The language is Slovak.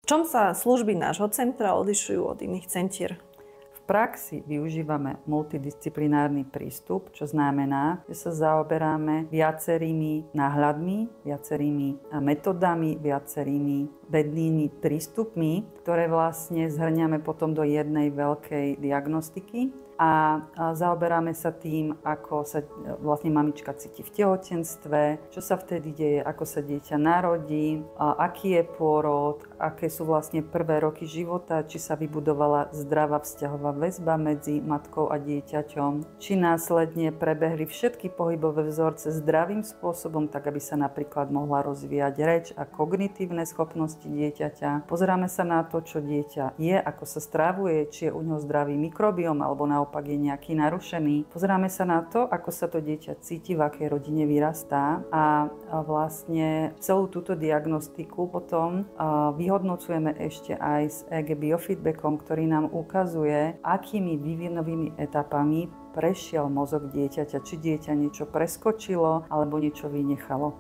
čom sa služby nášho centra odlišujú od iných centier? V praxi využívame multidisciplinárny prístup, čo znamená, že sa zaoberáme viacerými náhľadmi, viacerými metodami, viacerými vednými prístupmi, ktoré vlastne zhrňame potom do jednej veľkej diagnostiky a zaoberáme sa tým, ako sa vlastne mamička cíti v tehotenstve, čo sa vtedy deje, ako sa dieťa narodí, aký je pôrod, aké sú vlastne prvé roky života, či sa vybudovala zdravá vzťahová väzba medzi matkou a dieťaťom, či následne prebehli všetky pohybové vzorce zdravým spôsobom, tak aby sa napríklad mohla rozvíjať reč a kognitívne schopnosti dieťaťa. Pozeráme sa na to, čo dieťa je, ako sa stravuje, či je u neho zdravý mikrobióm alebo naopak je nejaký narušený. Pozeráme sa na to, ako sa to dieťa cíti, v akej rodine vyrastá a vlastne celú túto diagnostiku potom vyhodnocujeme ešte aj s EEG biofeedbackom, ktorý nám ukazuje, akými vývinovými etapami prešiel mozog dieťaťa, či dieťa niečo preskočilo alebo niečo vynechalo.